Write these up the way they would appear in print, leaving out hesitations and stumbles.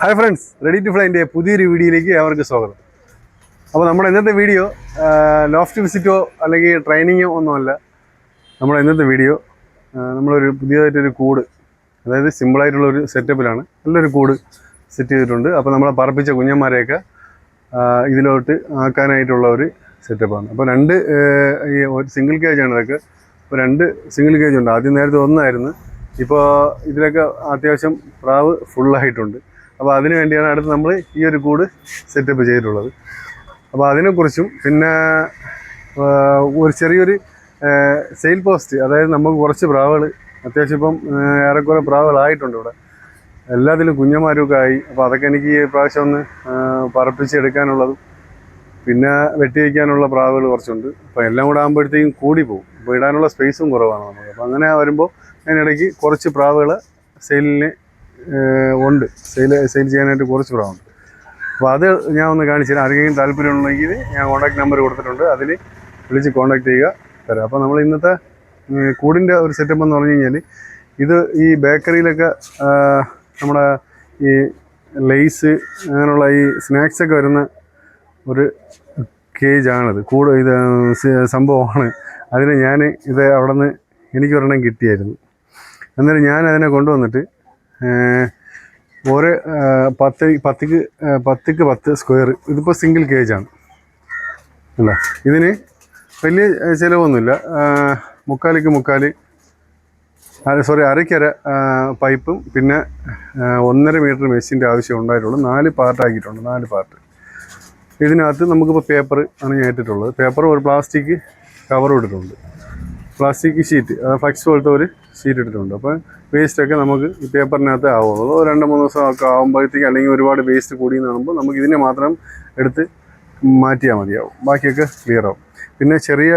Hi friends, ready to ഫ്ലൈൻ്റെ പുതിയൊരു വീഡിയോയിലേക്ക് അവർക്ക് സ്വാഗതം. അപ്പോൾ നമ്മുടെ ഇന്നത്തെ വീഡിയോ ലോഫ്റ്റ് വിസിറ്റോ അല്ലെങ്കിൽ ട്രെയിനിങ്ങോ ഒന്നുമല്ല. നമ്മുടെ ഇന്നത്തെ വീഡിയോ നമ്മളൊരു പുതിയതായിട്ടൊരു കൂട്, അതായത് സിമ്പിളായിട്ടുള്ളൊരു സെറ്റപ്പിലാണ് നല്ലൊരു കൂട് സെറ്റ് ചെയ്തിട്ടുണ്ട്. അപ്പോൾ നമ്മളെ പറപ്പിച്ച കുഞ്ഞന്മാരെയൊക്കെ ഇതിലോട്ട് ആക്കാനായിട്ടുള്ള ഒരു സെറ്റപ്പാണ്. അപ്പോൾ ഈ ഒരു സിംഗിൾ കേജാണ് ഇതൊക്കെ. ഇപ്പോൾ 2 സിംഗിൾ കേജ് ഉണ്ട്. ആദ്യം നേരത്തെ ഒന്നായിരുന്നു. ഇപ്പോൾ ഇതിലൊക്കെ അത്യാവശ്യം പ്രാവ് ഫുള്ളായിട്ടുണ്ട്. അപ്പോൾ അതിന് വേണ്ടിയാണ് അടുത്ത് നമ്മൾ ഈ ഒരു കൂട് സെറ്റപ്പ് ചെയ്തിട്ടുള്ളത്. അപ്പോൾ അതിനെക്കുറിച്ചും പിന്നെ ഒരു ചെറിയൊരു സെയിൽ പോസ്റ്റ്, അതായത് നമുക്ക് കുറച്ച് പ്രാവുകൾ അത്യാവശ്യം ഇപ്പം ഏറെക്കുറെ പ്രാവുകളായിട്ടുണ്ട് ഇവിടെ. എല്ലാത്തിലും കുഞ്ഞന്മാരൊക്കെ ആയി. അപ്പോൾ അതൊക്കെ എനിക്ക് ഈ പ്രാവശ്യം ഒന്ന് പറപ്പിച്ചെടുക്കാനുള്ളതും പിന്നെ വെട്ടി വയ്ക്കാനുള്ള പ്രാവുകൾ കുറച്ചുണ്ട്. അപ്പോൾ എല്ലാം കൂടെ ആകുമ്പോഴത്തേക്കും കൂടി പോകും. അപ്പോൾ ഇടാനുള്ള സ്പേസും കുറവാണ് നമുക്ക്. അപ്പോൾ അങ്ങനെ വരുമ്പോൾ അതിനിടയ്ക്ക് കുറച്ച് പ്രാവുകൾ സെയിലിന് ഉണ്ട്. സെയിൽ ചെയ്യാനായിട്ട് കുറച്ച് പ്രാവുണ്ട്. അപ്പോൾ അത് ഞാൻ ഒന്ന് കാണിച്ചു തരാം. ആർക്കെങ്കിലും താല്പര്യമുണ്ടെങ്കിൽ ഞാൻ കോൺടാക്ട് നമ്പർ കൊടുത്തിട്ടുണ്ട്, അതിൽ വിളിച്ച് കോൺടാക്ട് ചെയ്യുക തരാം. അപ്പോൾ നമ്മൾ ഇന്നത്തെ കൂടിൻ്റെ ഒരു സെറ്റപ്പ് എന്ന് പറഞ്ഞു കഴിഞ്ഞാൽ, ഇത് ഈ ബേക്കറിയിലൊക്കെ നമ്മുടെ ഈ ലെയ്സ് അങ്ങനെയുള്ള ഈ സ്നാക്സൊക്കെ വരുന്ന ഒരു കേജാണിത്. ഇത് സംഭവമാണ്. അതിന് ഞാൻ ഇത് അവിടെ നിന്ന് എനിക്ക് ഒരെണ്ണം കിട്ടിയായിരുന്നു. എന്നാലും ഞാൻ അതിനെ കൊണ്ടുവന്നിട്ട് ഓരോ 10x10 സ്ക്വയർ, ഇതിപ്പോൾ സിംഗിൾ കേജാണ് അല്ല. ഇതിന് വലിയ ചിലവൊന്നുമില്ല. 1/4 പൈപ്പും പിന്നെ 1.5 മീറ്റർ മെസ്സിൻ്റെ ആവശ്യം ഉണ്ടായിട്ടുള്ളൂ. 4 പാർട്ടാക്കിയിട്ടുണ്ട്. 4 പാർട്ട്. ഇതിനകത്ത് നമുക്കിപ്പോൾ പേപ്പർ ആണ് ഞാൻ ഇട്ടിട്ടുള്ളത്. പേപ്പറും ഒരു പ്ലാസ്റ്റിക് കവറും ഇട്ടിട്ടുണ്ട്. പ്ലാസ്റ്റിക് ഷീറ്റ്, ഫ്ലക്സ് പോലത്തെ ഒരു ഷീറ്റ് ഇട്ടിട്ടുണ്ട്. അപ്പോൾ വേസ്റ്റൊക്കെ നമുക്ക് ഈ പേപ്പറിനകത്ത് ആവുള്ളൂ. 2-3 ദിവസം ഒക്കെ ആകുമ്പോഴത്തേക്ക്, അല്ലെങ്കിൽ ഒരുപാട് വേസ്റ്റ് കൂടിയെന്ന് കാണുമ്പോൾ നമുക്ക് ഇതിനെ മാത്രം എടുത്ത് മാറ്റിയാൽ മതിയാവും. ബാക്കിയൊക്കെ ക്ലിയർ ആവും. പിന്നെ ചെറിയ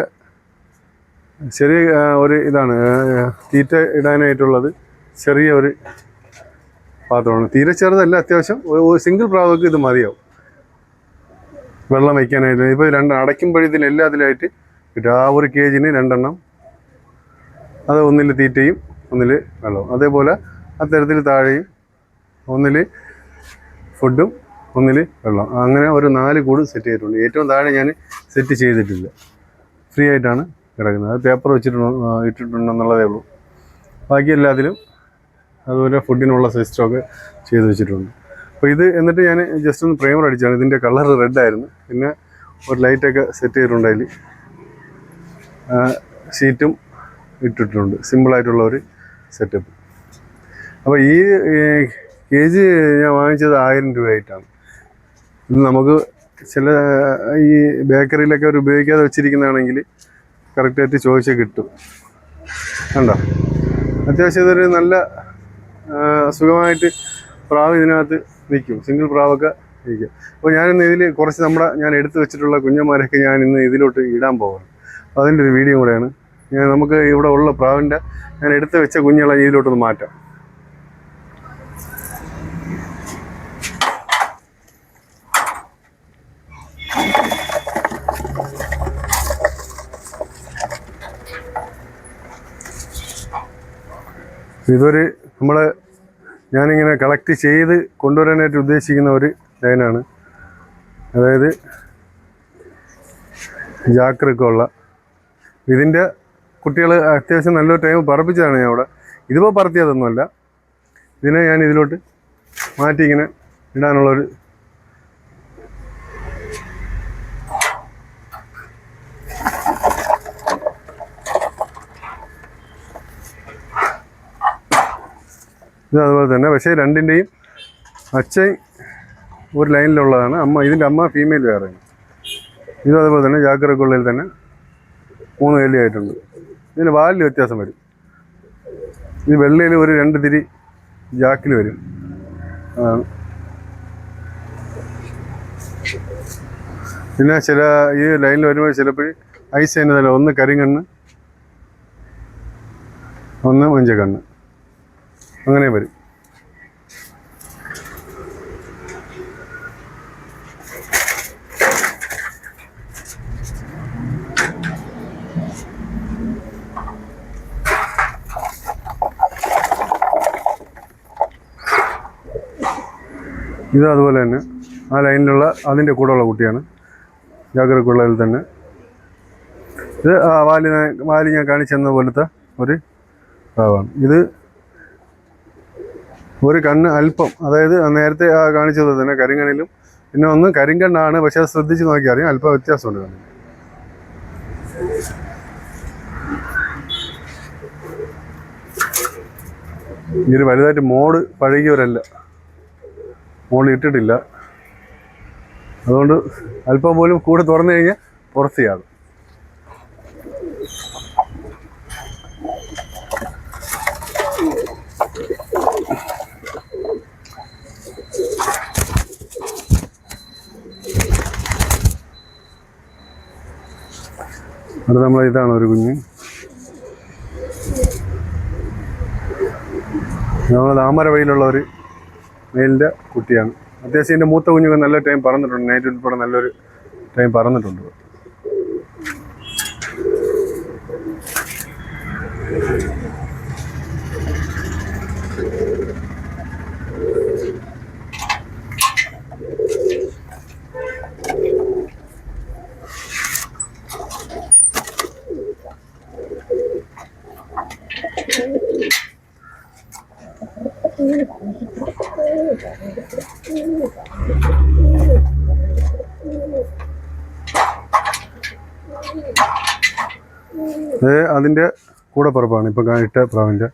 ഒരു ഇതാണ് തീറ്റ ഇടാനായിട്ടുള്ളത്. ചെറിയ ഒരു പാത്രമാണ്. തീരെ ചെറുതല്ല, അത്യാവശ്യം സിംഗിൾ പ്രാവൊക്കെ ഇത് മതിയാവും വെള്ളം വയ്ക്കാനായിട്ട്. ഇപ്പോൾ 2 അടയ്ക്കുമ്പോഴത്തേന് എല്ലാത്തിലായിട്ട് കിട്ടും. ആ ഒരു കേജിന് 2 എണ്ണം. അത് ഒന്നിൽ തീറ്റയും ഒന്നിൽ വെള്ളവും. അതേപോലെ അത്തരത്തിൽ താഴെയും ഒന്നിൽ ഫുഡും ഒന്നിൽ വെള്ളം. അങ്ങനെ ഒരു 4 കൂട് സെറ്റ് ചെയ്തിട്ടുണ്ട്. ഏറ്റവും താഴെ ഞാൻ സെറ്റ് ചെയ്തിട്ടില്ല, ഫ്രീ ആയിട്ടാണ് കിടക്കുന്നത്. അത് പേപ്പർ ഇട്ടിട്ടുണ്ടെന്നുള്ളതേ ഉള്ളൂ. ബാക്കി എല്ലാത്തിലും അതുപോലെ ഫുഡിനുള്ള സിസ്റ്റമൊക്കെ ചെയ്ത് വെച്ചിട്ടുണ്ട്. അപ്പോൾ ഇത് എന്നിട്ട് ഞാൻ ജസ്റ്റ് ഒന്ന് പ്രൈമർ അടിച്ചാണ്. ഇതിൻ്റെ കളർ റെഡായിരുന്നു. പിന്നെ ഒരു ലൈറ്റൊക്കെ സെറ്റ് ചെയ്തിട്ടുണ്ട്. അതിൽ ഷീറ്റും ഇട്ടിട്ടുണ്ട്. സിമ്പിളായിട്ടുള്ള ഒരു സെറ്റപ്പ്. അപ്പോൾ ഈ കേജ് ഞാൻ വാങ്ങിച്ചത് 1000 രൂപയായിട്ടാണ്. ഇത് നമുക്ക് ചില ഈ ബേക്കറിയിലൊക്കെ അവർ ഉപയോഗിക്കാതെ വെച്ചിരിക്കുന്നതാണെങ്കിൽ കറക്റ്റായിട്ട് ചോദിച്ചാൽ കിട്ടും. കണ്ടോ, അത്യാവശ്യം ഇതൊരു നല്ല സുഖമായിട്ട് പ്രാവ് ഇതിനകത്ത് നിൽക്കും. സിംഗിൾ പ്രാവൊക്കെ നിൽക്കും. അപ്പോൾ ഞാനിന്ന് ഇതിൽ കുറച്ച് ഞാൻ എടുത്തു വെച്ചിട്ടുള്ള കുഞ്ഞന്മാരൊക്കെ ഞാൻ ഇന്ന് ഇതിലോട്ട് ഇടാൻ പോവാണ്. അപ്പോൾ അതിൻ്റെ ഒരു വീഡിയോ കൂടെയാണ്. നമുക്ക് ഇവിടെ ഉള്ള പ്രാവിൻ്റെ ഞാൻ എടുത്ത് വെച്ച കുഞ്ഞുങ്ങളെ ഇതിലോട്ടൊന്ന് മാറ്റാം. ഇതൊരു ഞാനിങ്ങനെ കളക്ട് ചെയ്ത് കൊണ്ടുവരാനായിട്ട് ഉദ്ദേശിക്കുന്ന ഒരു ലൈനാണ്. അതായത് ജാക്കറൊക്കെ ഉള്ള ഇതിൻ്റെ കുട്ടികൾ അത്യാവശ്യം നല്ലൊരു ടൈം പറപ്പിച്ചതാണ് ഞാൻ അവിടെ. ഇതിപ്പോൾ പറത്തിയതൊന്നുമല്ല. ഇതിനെ ഞാൻ ഇതിലോട്ട് മാറ്റി ഇങ്ങനെ ഇടാനുള്ളൊരു ഇത് അതുപോലെ തന്നെ. പക്ഷേ രണ്ടിൻ്റെയും അച്ഛൻ ഒരു ലൈനിലുള്ളതാണ്. ഇതിൻ്റെ അമ്മ ഫീമെയിൽ വേറെയാണ്. ഇതും അതുപോലെ തന്നെ ജാക്കറൊക്കെ ഉള്ളതിൽ തന്നെ 3 വേലിയായിട്ടുണ്ട്. ഇതിന് വാലിൽ വ്യത്യാസം വരും. ഇത് വെള്ളയിൽ ഒരു 2 തിരി ജാക്കിൽ വരും. പിന്നെ ഈ ലൈനിൽ വരുമ്പോൾ ചിലപ്പോൾ ഐസ് ചെയ്യുന്നതല്ല. ഒന്ന് കരിങ്കണ്ണ്, ഒന്ന് മഞ്ചക്കണ്ണ്, അങ്ങനെ വരും. ഇത് അതുപോലെ തന്നെ ആ ലൈനിലുള്ള അതിൻ്റെ കൂടെയുള്ള കുട്ടിയാണ്. ജാഗ്രതക്കുള്ളതിൽ തന്നെ ഇത് വാലി ഞാൻ കാണിച്ചെന്ന പോലത്തെ ഒരു പ്രാവാണ്. ഇത് ഒരു കണ്ണ് അല്പം, അതായത് നേരത്തെ കാണിച്ചത് തന്നെ കരിങ്കണ്ണിലും പിന്നെ ഒന്ന് കരിങ്കണ്ണാണ്, പക്ഷെ അത് ശ്രദ്ധിച്ച് നോക്കിയാൽ അറിയാം അല്പം വ്യത്യാസമുണ്ട് കണ്ണിന്. ഇതിൽ വലുതായിട്ട് മോഡ് പഴകിയവരല്ല, മോഡ് ഇട്ടിട്ടില്ല. അതുകൊണ്ട് അല്പം പോലും കൂടെ തുറന്നു കഴിഞ്ഞാൽ പുറത്ത് ചാടും. അത് നമ്മൾ ഇതാണ് ഒരു കുഞ്ഞ്, നമ്മൾ താമര വയിലുള്ള ഒരു മെയിലിൻ്റെ കുട്ടിയാണ്. അത്യാവശ്യം എൻ്റെ മൂത്ത കുഞ്ഞുങ്ങൾ നല്ല ടൈം പറന്നിട്ടുണ്ട്, നൈറ്റ് ഉൾപ്പെടെ നല്ലൊരു ടൈം പറന്നിട്ടുണ്ട്. ഇത് അതിൻ്റെ കൂടെ പുറപ്പാണ് ഇപ്പം ഇട്ട പ്രാവിൻ്റെ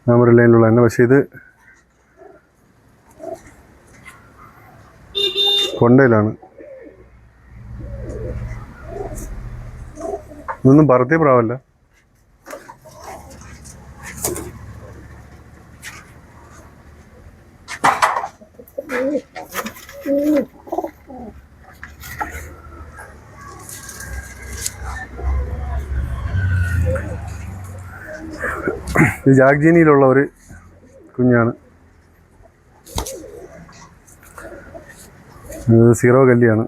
നമ്പർ ലൈനിലുള്ള തന്നെ. പക്ഷേ ഇത് കൊണ്ടയിലാണ്. ഇതൊന്നും പറത്തിയ പ്രാവല്ല. ഇത് ജാഗ്ജീനിയിലുള്ള ഒരു കുഞ്ഞാണ്. ഇത് സീറോ കല്ലിയാണ്.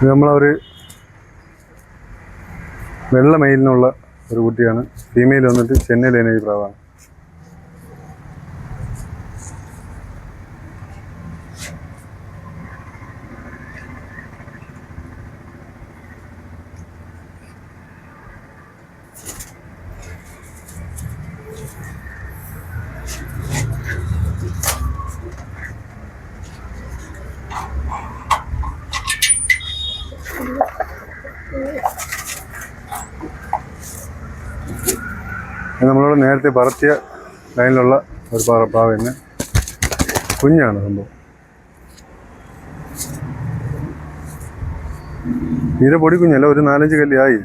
ഇത് നമ്മളൊരു വെള്ള മെയിലിനുള്ള ഒരു കുട്ടിയാണ്. ഫീമെയിൽ വന്നിട്ട് ചെന്നൈയിലെ ഈ പ്രാവാണ്. നമ്മളോട് നേരത്തെ പറത്തിയ ലൈനിലുള്ള ഒരു പ്രാവ് തന്നെ കുഞ്ഞാണ് സംഭവം. തീരെ പൊടി കുഞ്ഞല്ല, ഒരു 4-5 കല്ലിയായി.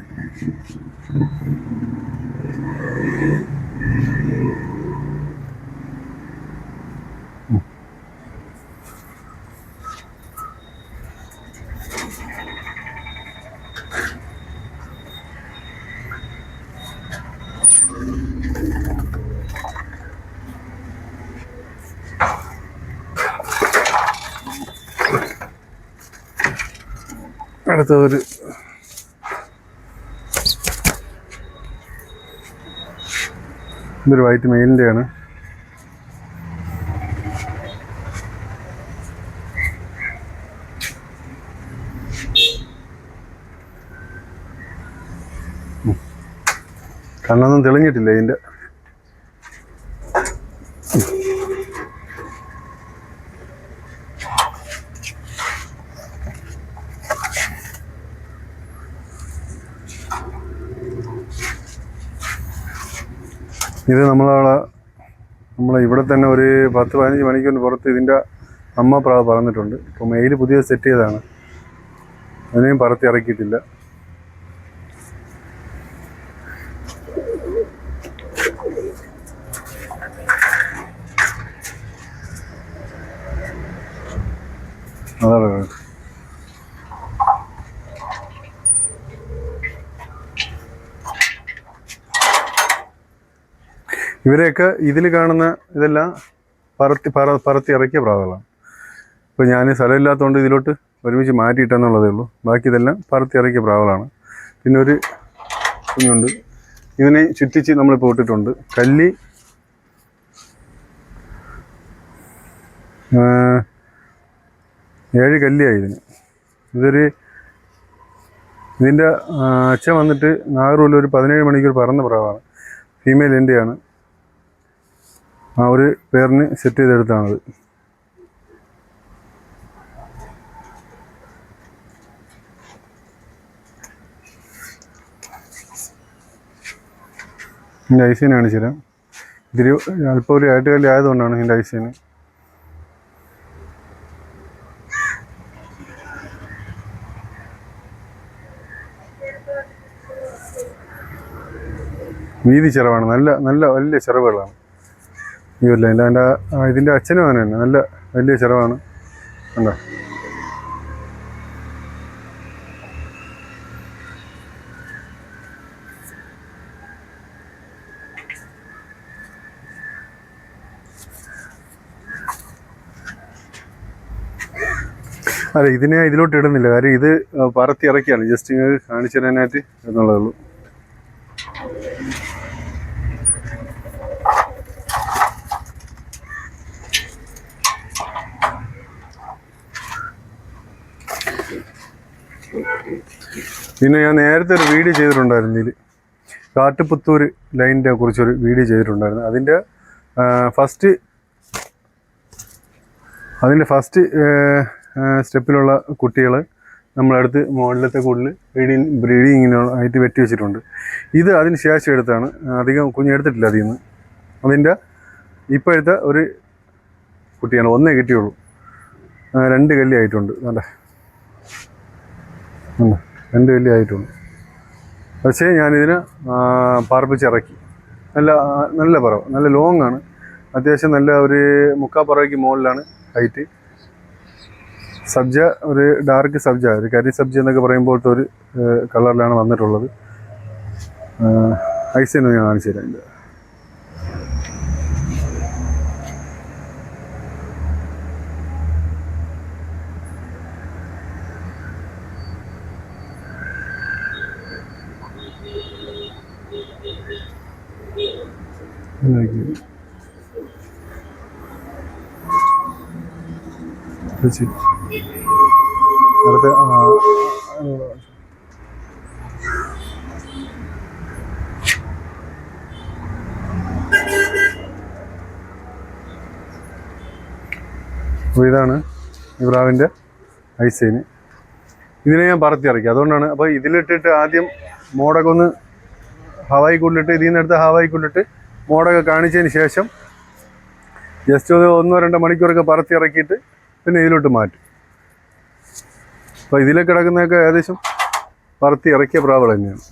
അടുത്തൊരു ഇതൊരു വൈറ്റ് മെയിലിൻ്റെയാണ്. കണ്ണൊന്നും തെളിഞ്ഞിട്ടില്ല ഇതിൻ്റെ. ഇത് നമ്മളെ ഇവിടെ തന്നെ ഒരു 10-15 മണിക്കൂറിന് പുറത്ത് ഇതിൻ്റെ അമ്മ പ്രാവ് പറന്നിട്ടുണ്ട്. ഇപ്പോൾ മെയിൽ പുതിയ സെറ്റ് ചെയ്തതാണ്, അതിനെയും പറത്തി ഇറക്കിയിട്ടില്ല. ഇവരെയൊക്കെ ഇതിൽ കാണുന്ന ഇതെല്ലാം പറത്തി ഇറക്കിയ പ്രാവുകളാണ്. ഇപ്പോൾ ഞാൻ സ്ഥലമില്ലാത്തതുകൊണ്ട് ഇതിലോട്ട് ഒരുമിച്ച് മാറ്റിയിട്ടെന്നുള്ളതേ ഉള്ളൂ. ബാക്കി ഇതെല്ലാം പറത്തി ഇറക്കിയ പ്രാവുകളാണ്. പിന്നെ ഒരു കുഞ്ഞുണ്ട്, ഇതിനെ ചുറ്റിച്ച് നമ്മളിപ്പോൾ ഇട്ടിട്ടുണ്ട്. കല്ലി 7 കല്ലിയായി ഇതിന്. ഇതിൻ്റെ അച്ഛൻ വന്നിട്ട് നാഗർകോവിൽ ഒരു 17 മണിക്കൂർ പറന്ന പ്രാവാണ്. ഫീമെയിൽ എൻ്റെയാണ്. ആ ഒരു പേരിന് സെറ്റ് ചെയ്തെടുത്താണത്. ഇതിൻ്റെ ഐസീനെ കാണിച്ചു തരാം. ഇതിൽ അല്പം ഒരു ആട്ടുകല്ല് ആയതുകൊണ്ടാണ് ഇതിൻ്റെ ഐസീന്. വീതി ചിറവാണ്, നല്ല നല്ല വലിയ ചിറവുകളാണ് ഈ ഒരു ലൈനിൽ. ഇതിൻ്റെ അച്ഛനും അങ്ങനെ തന്നെ നല്ല വലിയ ചിറവാണ്. കണ്ടോ? അതെ, ഇതിനെ ഇതിലോട്ട് ഇടുന്നില്ല, കാര്യം ഇത് പറത്തി ഇറക്കിയാണ്. ജസ്റ്റ് ഇങ്ങനെ കാണിച്ചു തരാനായിട്ട് എന്നുള്ളതേ ഉള്ളൂ. പിന്നെ ഞാൻ നേരത്തെ ഒരു വീഡിയോ ചെയ്തിട്ടുണ്ടായിരുന്നു. ഇതിൽ കാട്ടുപുത്തൂർ ലൈനിനെ കുറിച്ചൊരു വീഡിയോ ചെയ്തിട്ടുണ്ടായിരുന്നു. അതിൻ്റെ ഫസ്റ്റ് സ്റ്റെപ്പിലുള്ള കുട്ടികൾ നമ്മളടുത്ത് മുകളിലത്തെ കൂടുതൽ ബ്രീഡിങ്ങിനായിട്ട് വെട്ടി വെച്ചിട്ടുണ്ട്. ഇത് അതിന് ശേഷം എടുത്താണ്, അധികം കുഞ്ഞെടുത്തിട്ടില്ല അതിൽ നിന്ന്. അതിൻ്റെ ഇപ്പോഴത്തെ ഒരു കുട്ടിയാണ്, ഒന്നേ കിട്ടിയുള്ളൂ. 2 കല്ലി ആയിട്ടുണ്ട്. നല്ല 2 കല്ലി ആയിട്ടുണ്ട്. പക്ഷേ ഞാനിതിനെ പാർപ്പിച്ചിറക്കി. നല്ല പറവ, നല്ല ലോങ് ആണ്. അത്യാവശ്യം നല്ല ഒരു 3/4 പറവയ്ക്ക് മുകളിലാണ് ഹൈറ്റ്. സബ്ജ, ഒരു ഡാർക്ക് സബ്ജ, ഒരു കരി സബ്ജ എന്നൊക്കെ പറയുമ്പോഴത്തെ ഒരു കളറിലാണ് വന്നിട്ടുള്ളത്. ഐസൊന്ന് ഞാൻ കാണിച്ചു തരാം. ഇതിൻ്റെ അടുത്ത അപ്പോൾ ഇതാണ് ഈ പ്രാവിൻ്റെ ഐസൈന്. ഇതിനെ ഞാൻ പറത്തി ഇറക്കി, അതുകൊണ്ടാണ്. അപ്പോൾ ഇതിലിട്ടിട്ട് ആദ്യം മോടൊക്കെ ഒന്ന് ഹവായിക്കുള്ളിട്ട്, ഇതിൽ നിന്ന് എടുത്ത് ഹവായിക്കുള്ളിട്ട് മോടൊക്കെ കാണിച്ചതിന് ശേഷം ജസ്റ്റ് 1-2 മണിക്കൂറൊക്കെ പറത്തി ഇറക്കിയിട്ട് പിന്നെ ഇതിലോട്ട് മാറ്റും. അപ്പോൾ ഇതിലൊക്കെ കിടക്കുന്നതൊക്കെ ഏകദേശം പറത്തി ഇറക്കിയ പ്രാവുകൾ തന്നെയാണ്.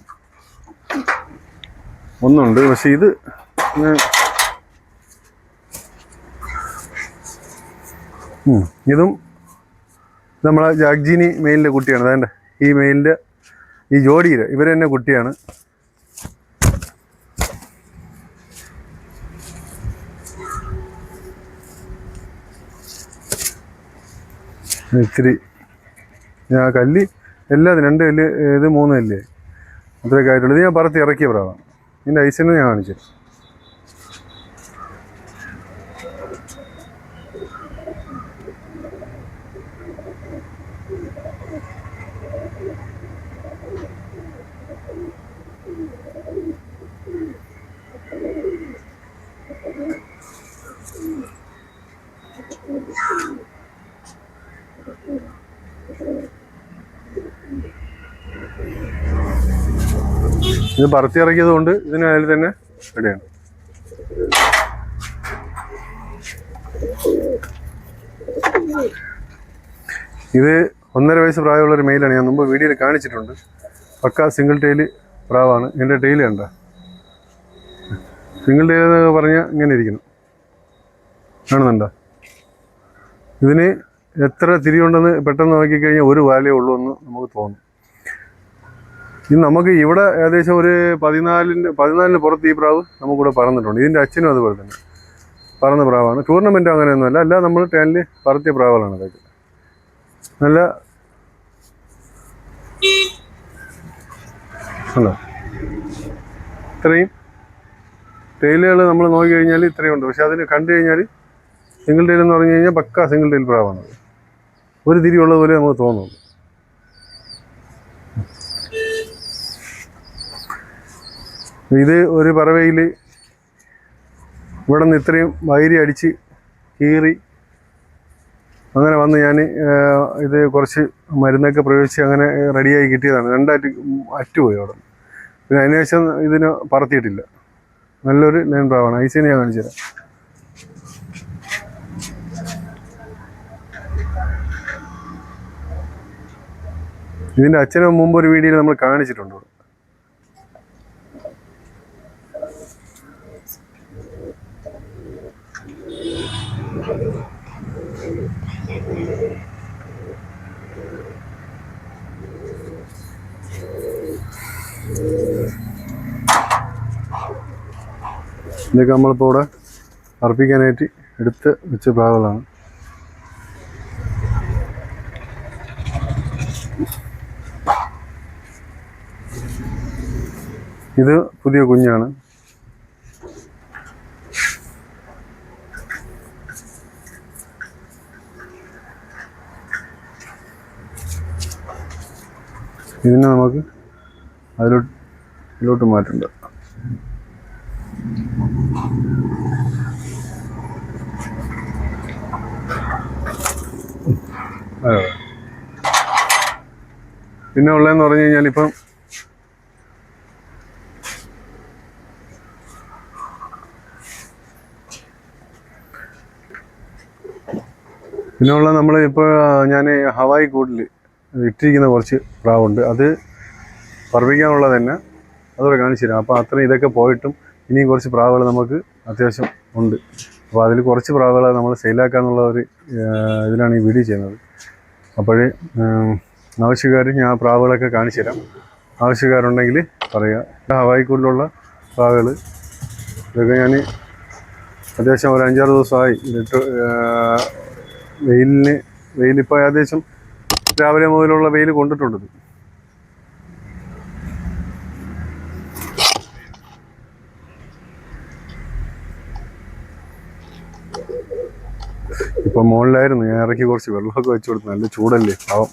ഒന്നുണ്ട്, പക്ഷെ ഇത് ഇതും നമ്മളെ ജാഗ്ജീനി മെയിലിൻ്റെ കുട്ടിയാണ്. അതായത് ഈ മെയിലിൻ്റെ ഈ ജോഡിയിൽ ഇവർ തന്നെ കുട്ടിയാണ്. ഇത്തിരി കല്ലി എല്ലാത്തിനും 2 കല്ല്, ഇത് 3 കല്ല് അത്രയൊക്കെ ആയിട്ടുള്ളൂ. ഇത് ഞാൻ പറത്തി ഇറക്കിയ പ്രാവാണ്. ഇതിൻ്റെ ഐസിന് ഞാൻ കാണിച്ചു. ഇത് പറത്തി ഇറക്കിയത് കൊണ്ട് ഇതിന് അതിൽ തന്നെ റെഡിയാണ്. ഇത് 1.5 വയസ്സ് പ്രായമുള്ളൊരു മെയിലാണ്. ഞാൻ മുമ്പ് വീഡിയോയിൽ കാണിച്ചിട്ടുണ്ട്. പക്ക സിംഗിൾ ടെയില് പ്രാവാണ്. എൻ്റെ ടെയില് കണ്ട സിംഗിൾ ടെയിൽ എന്നൊക്കെ പറഞ്ഞാൽ ഇങ്ങനെ ഇരിക്കണം, കാണുന്നുണ്ടോ? ഇതിന് എത്ര തിരിയുണ്ടെന്ന് പെട്ടെന്ന് നോക്കിക്കഴിഞ്ഞാൽ ഒരു വാലേ ഉള്ളൂ എന്ന് നമുക്ക് തോന്നും. ഇത് നമുക്ക് ഇവിടെ ഏകദേശം ഒരു 14-ന് പുറത്ത് ഈ പ്രാവ് നമുക്കിവിടെ പറന്നിട്ടുണ്ട്. ഇതിൻ്റെ അച്ഛനും അതുപോലെ തന്നെ പറന്ന പ്രാവാണ്. ടൂർണമെൻറ്റ് അങ്ങനെയൊന്നുമല്ല, അല്ല നമ്മൾ ടേനിൽ പറത്തിയ പ്രാവുകളാണ് അതൊക്കെ. നല്ല അല്ലോ ഇത്രയും ടെയിലുകൾ നമ്മൾ നോക്കി കഴിഞ്ഞാൽ ഇത്രയും ഉണ്ട്. പക്ഷെ അതിന് കണ്ടു കഴിഞ്ഞാൽ സിംഗിൾ ടെയിൽ എന്ന് പറഞ്ഞു കഴിഞ്ഞാൽ പക്ക സിംഗിൾ ടെയിൽ പ്രാവാണ്. ഒരു തിരിയുള്ളത് പോലെ നമുക്ക് തോന്നുന്നു. ഇത് ഒരു പറവയിൽ ഇവിടെ നിന്ന് ഇത്രയും വൈരി അടിച്ച് കീറി അങ്ങനെ വന്ന് ഞാൻ ഇത് കുറച്ച് മരുന്നൊക്കെ പ്രയോഗിച്ച് അങ്ങനെ റെഡിയായി കിട്ടിയതാണ്. 2 അറ്റുപോയി അവിടെ. പിന്നെ അതിനുശേഷം ഇതിന് പറത്തിയിട്ടില്ല. നല്ലൊരു ലൈൻ പ്രാവാണ്. ഐസിനെ ഞാൻ കാണിച്ചു തരാം. ഇതിൻ്റെ അച്ഛന് മുമ്പ് ഒരു വീഡിയോയിൽ നമ്മൾ കാണിച്ചിട്ടുണ്ട്. ഇതൊക്കെ നമ്മളിപ്പോൾ ഇവിടെ അർപ്പിക്കാനായിട്ട് എടുത്ത് വെച്ച പ്രാവുകളാണ്. ഇത് പുതിയ കുഞ്ഞാണ്. ഇതിനെ നമുക്ക് അതിലോട്ട് മാറ്റണ്ട. പിന്നെ ഉള്ളതെന്ന് പറഞ്ഞു കഴിഞ്ഞാൽ ഇപ്പം നമ്മൾ ഇപ്പോൾ ഞാൻ ഹവായി കൂട്ടിൽ ഇട്ടിരിക്കുന്ന കുറച്ച് പ്രാവുണ്ട്. അത് പറപ്പിക്കാനുള്ളത് തന്നെ അതുകൂടെ കാണിച്ചു തരാം. അപ്പോൾ അത്രയും ഇതൊക്കെ പോയിട്ടും ഇനിയും കുറച്ച് പ്രാവുകൾ നമുക്ക് അത്യാവശ്യം ഉണ്ട്. അപ്പോൾ അതിൽ കുറച്ച് പ്രാവുകളെ നമ്മൾ സെയിലാക്കാന്നുള്ള ഒരു ഇതിലാണ് ഈ വീഡിയോ ചെയ്യുന്നത്. അപ്പോൾ ആവശ്യക്കാർ ഞാൻ ആ പ്രാവുകളൊക്കെ കാണിച്ചു തരാം. ആവശ്യക്കാരുണ്ടെങ്കിൽ പറയുക. ഹവായി കൂട്ടിലുള്ള പ്രാവുകൾ ഇതൊക്കെ ഞാൻ അത്യാവശ്യം ഒരു 5-6 ദിവസമായി ഇതിട്ട് വെയിലിപ്പോൾ ഏകദേശം രാവിലെ മുതലുള്ള വെയിൽ കൊണ്ടിട്ടുണ്ട്. ഇപ്പം മുകളിലായിരുന്നു, ഞാൻ ഇറക്കി കുറച്ച് വെള്ളമൊക്കെ വെച്ച് കൊടുത്തു. നല്ല ചൂടല്ലേ പാവം.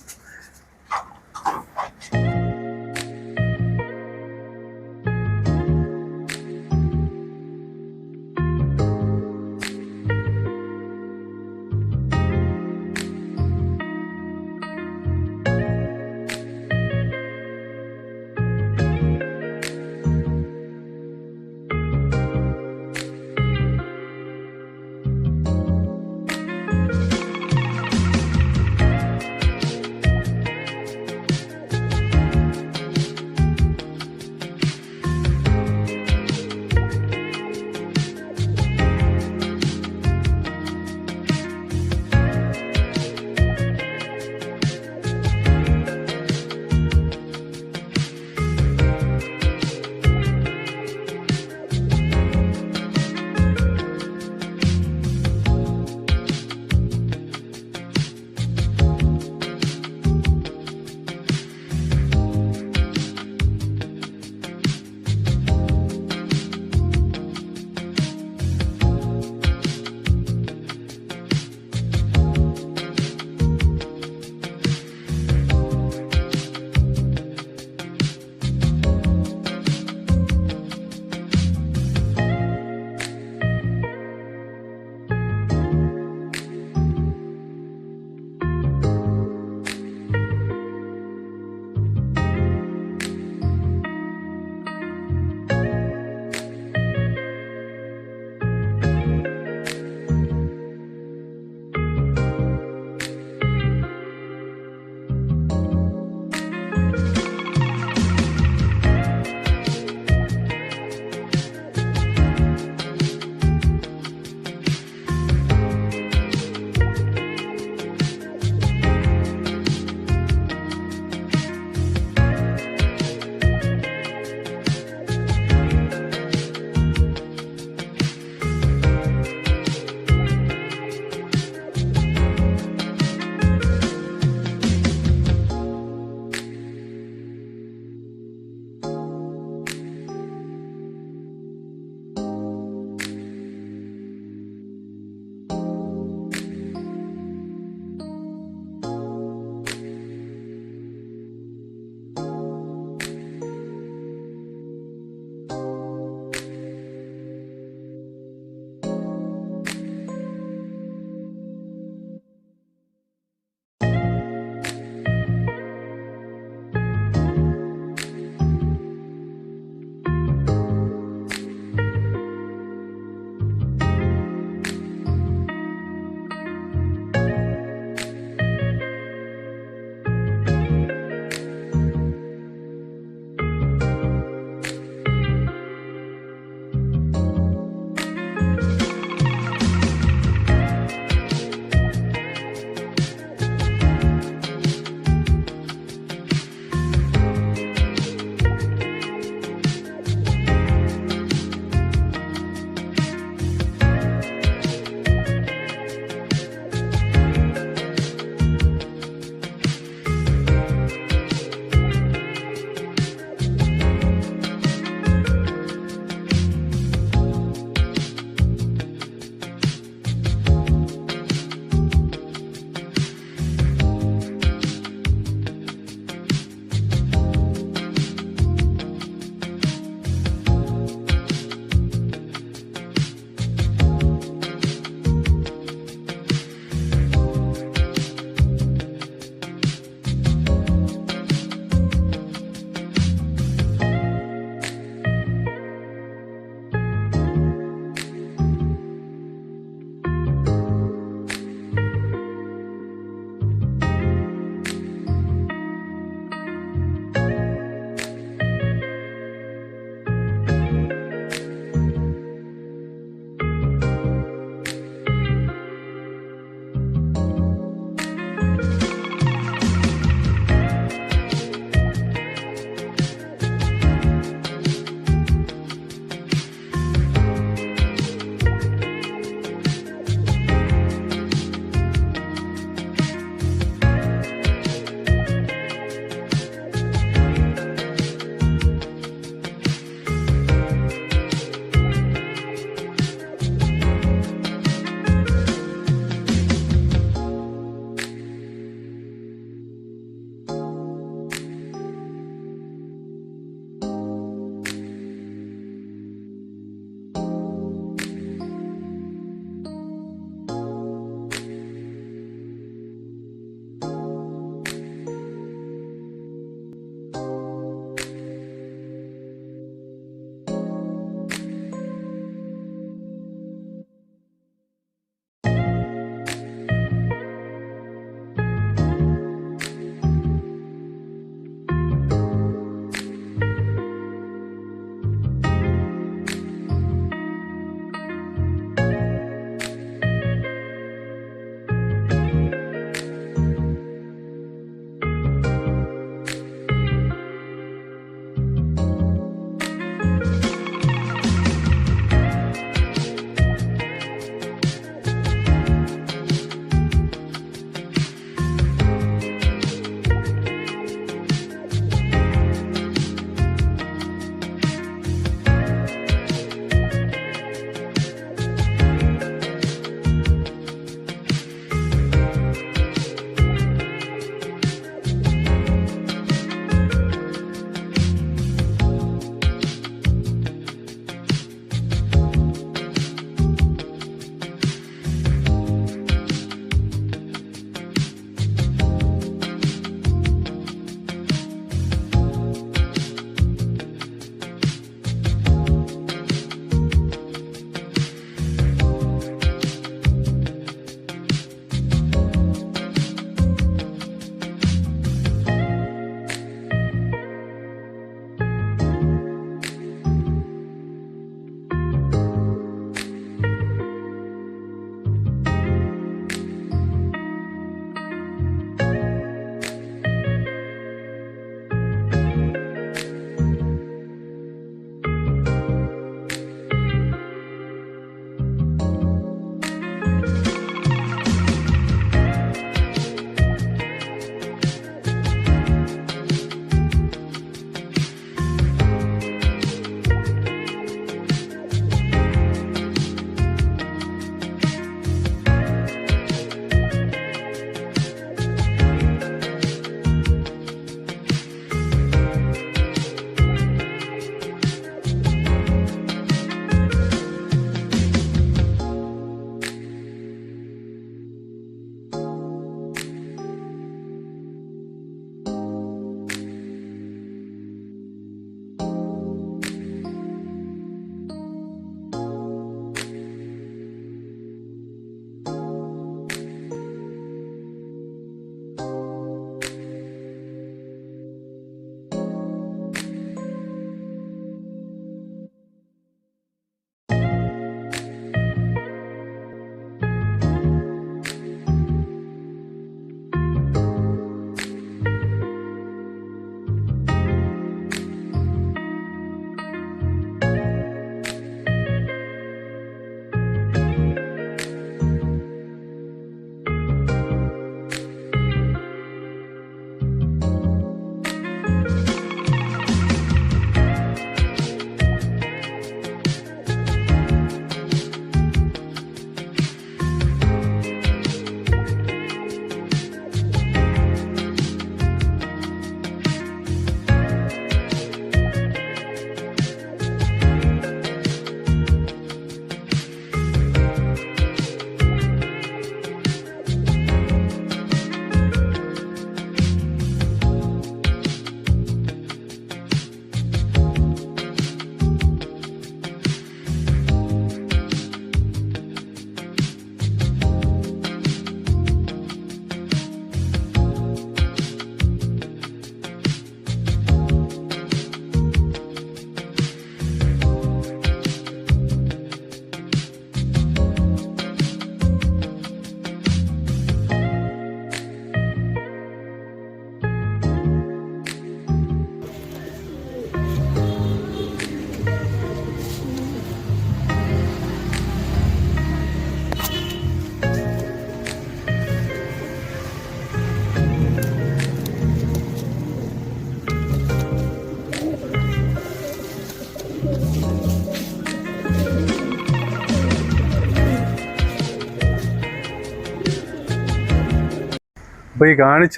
അപ്പോൾ ഈ കാണിച്ച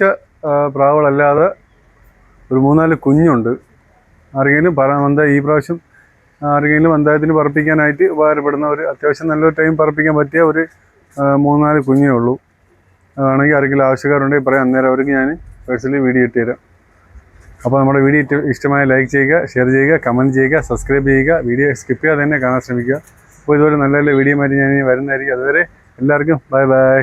പ്രാവുകളല്ലാതെ ഒരു 3-4 കുഞ്ഞുണ്ട്. ആരെങ്കിലും ഈ പ്രാവശ്യം ആരെങ്കിലും പഞ്ചായത്തിന് പറപ്പിക്കാനായിട്ട് ഉപകാരപ്പെടുന്നവർ, അത്യാവശ്യം നല്ലൊരു ടൈം പറപ്പിക്കാൻ പറ്റിയ ഒരു 3-4 കുഞ്ഞേ ഉള്ളൂ. അതാണെങ്കിൽ ആരെങ്കിലും ആവശ്യക്കാരുണ്ടെങ്കിൽ പറയാം, അന്നേരം അവർക്ക് ഞാൻ പേഴ്സണലി വീഡിയോ ഇട്ട് തരാം. അപ്പോൾ നമ്മുടെ വീഡിയോ ഇഷ്ടമായ ലൈക്ക് ചെയ്യുക, ഷെയർ ചെയ്യുക, കമൻറ്റ് ചെയ്യുക, സബ്സ്ക്രൈബ് ചെയ്യുക. വീഡിയോ സ്കിപ്പ് ചെയ്യാതെ തന്നെ കാണാൻ ശ്രമിക്കുക. അപ്പോൾ ഇതുപോലെ നല്ല നല്ല വീഡിയോ ആയിട്ട് ഞാൻ വരുന്നതായിരിക്കും. അതുവരെ എല്ലാവർക്കും ബൈ ബൈ.